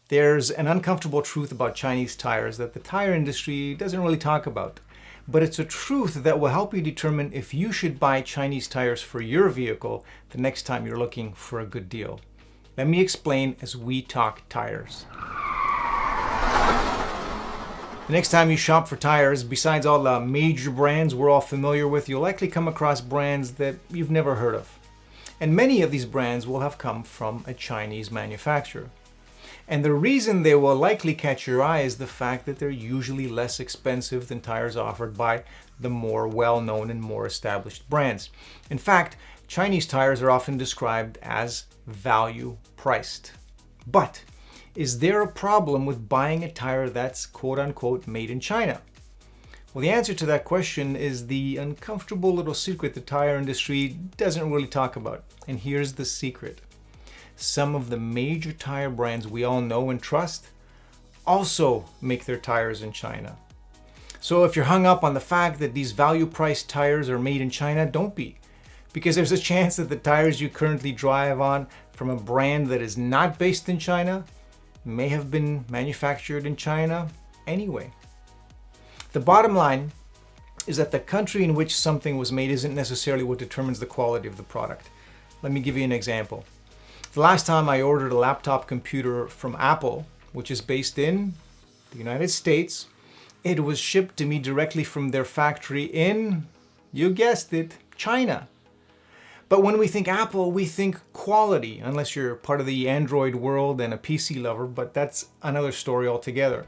There's an uncomfortable truth about Chinese tires that the tire industry doesn't really talk about. But it's a truth that will help you determine if you should buy Chinese tires for your vehicle the next time you're looking for a good deal. Let me explain as we talk tires. The next time you shop for tires, besides all the major brands we're all familiar with, you'll likely come across brands that you've never heard of. And many of these brands will have come from a Chinese manufacturer. And the reason they will likely catch your eye is the fact that they're usually less expensive than tires offered by the more well-known and more established brands. In fact, Chinese tires are often described as value-priced. But is there a problem with buying a tire that's quote-unquote made in China? Well, the answer to that question is the uncomfortable little secret the tire industry doesn't really talk about. And here's the secret. Some of the major tire brands we all know and trust also make their tires in China. So if you're hung up on the fact that these value-priced tires are made in China, don't be. Because there's a chance that the tires you currently drive on from a brand that is not based in China may have been manufactured in China anyway. The bottom line is that the country in which something was made isn't necessarily what determines the quality of the product. Let me give you an example. The last time I ordered a laptop computer from Apple, which is based in the United States, it was shipped to me directly from their factory in, you guessed it, China. But when we think Apple, we think quality, unless you're part of the Android world and a PC lover, but that's another story altogether.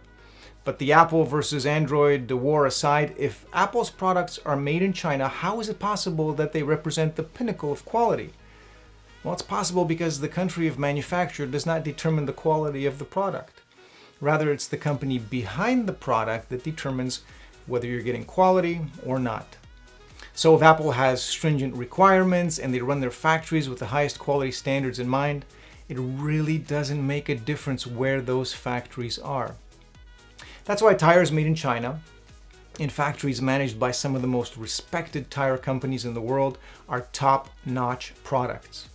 But the Apple versus Android war aside, if Apple's products are made in China, how is it possible that they represent the pinnacle of quality? Well, it's possible because the country of manufacture does not determine the quality of the product. Rather, it's the company behind the product that determines whether you're getting quality or not. So if Apple has stringent requirements and they run their factories with the highest quality standards in mind, it really doesn't make a difference where those factories are. That's why tires made in China, in factories managed by some of the most respected tire companies in the world, are top-notch products.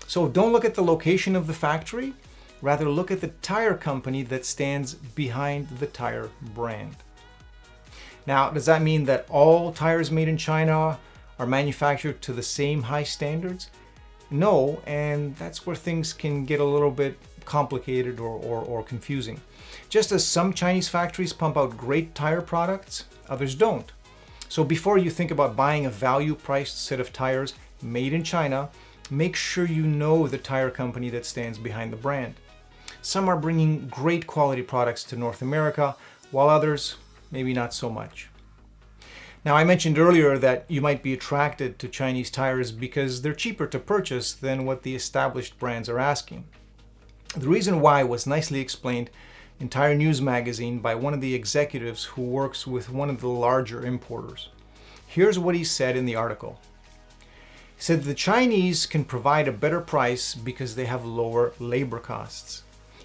So don't look at the location of the factory, rather look at the tire company that stands behind the tire brand. Now, does that mean that all tires made in China are manufactured to the same high standards? No, and that's where things can get a little bit complicated or confusing. Just as some Chinese factories pump out great tire products, others don't. So before you think about buying a value-priced set of tires made in China, make sure you know the tire company that stands behind the brand. Some are bringing great quality products to North America, while others, maybe not so much. Now, I mentioned earlier that you might be attracted to Chinese tires because they're cheaper to purchase than what the established brands are asking. The reason why was nicely explained in Tire News magazine by one of the executives who works with one of the larger importers. Here's what he said in the article. He said the Chinese can provide a better price because they have lower labor costs.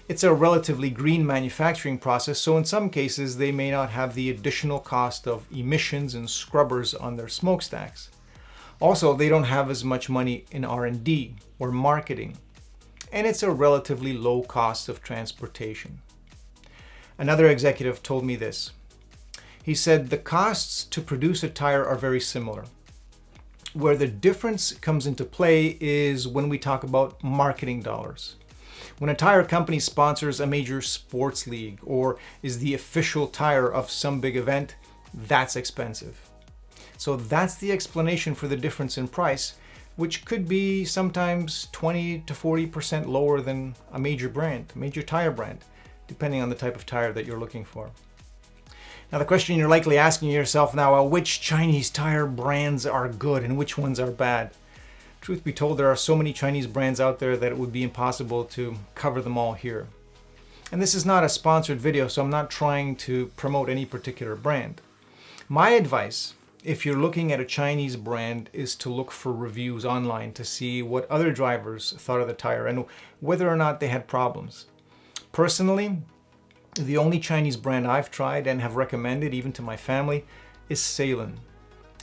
It's a relatively green manufacturing process, so in some cases they may not have the additional cost of emissions and scrubbers on their smokestacks. Also, they don't have as much money in R&D or marketing, and it's a relatively low cost of transportation. Another executive told me this. He said the costs to produce a tire are very similar. Where the difference comes into play is when we talk about marketing dollars. When a tire company sponsors a major sports league or is the official tire of some big event, that's expensive. So that's the explanation for the difference in price, which could be sometimes 20 to 40% lower than a major tire brand, depending on the type of tire that you're looking for. Now, the question you're likely asking yourself now, which Chinese tire brands are good and which ones are bad? Truth be told, there are so many Chinese brands out there that it would be impossible to cover them all here. And this is not a sponsored video, so I'm not trying to promote any particular brand. My advice, if you're looking at a Chinese brand, is to look for reviews online to see what other drivers thought of the tire and whether or not they had problems. Personally, the only Chinese brand I've tried and have recommended even to my family is sailun.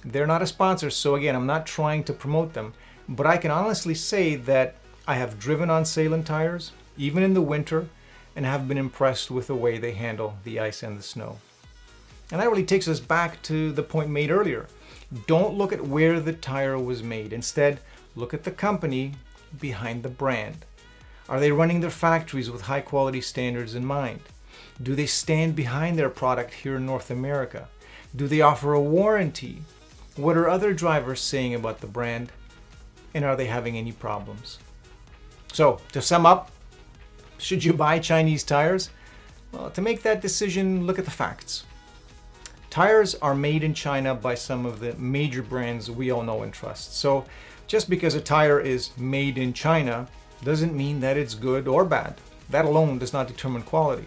They're not a sponsor, so again, I'm not trying to promote them, but I can honestly say that I have driven on sailun tires, even in the winter, and have been impressed with the way they handle the ice and the snow. And that really takes us back to the point made earlier. Don't look at where the tire was made. Instead, look at the company behind the brand. Are they running their factories with high quality standards in mind? Do they stand behind their product here in North America? Do they offer a warranty? What are other drivers saying about the brand? And are they having any problems? So, to sum up, should you buy Chinese tires? Well, to make that decision, look at the facts. Tires are made in China by some of the major brands we all know and trust. So just because a tire is made in China doesn't mean that it's good or bad. That alone does not determine quality.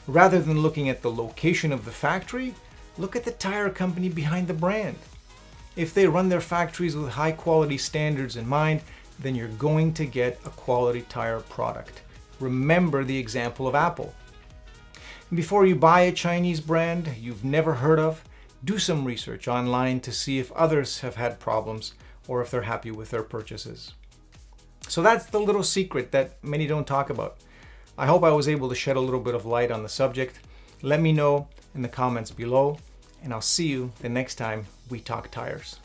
Rather than looking at the location of the factory, look at the tire company behind the brand. If they run their factories with high quality standards in mind, then you're going to get a quality tire product. Remember the example of Apple. Before you buy a Chinese brand you've never heard of, do some research online to see if others have had problems or if they're happy with their purchases. So that's the little secret that many don't talk about. I hope I was able to shed a little bit of light on the subject. Let me know in the comments below, and I'll see you the next time we talk tires.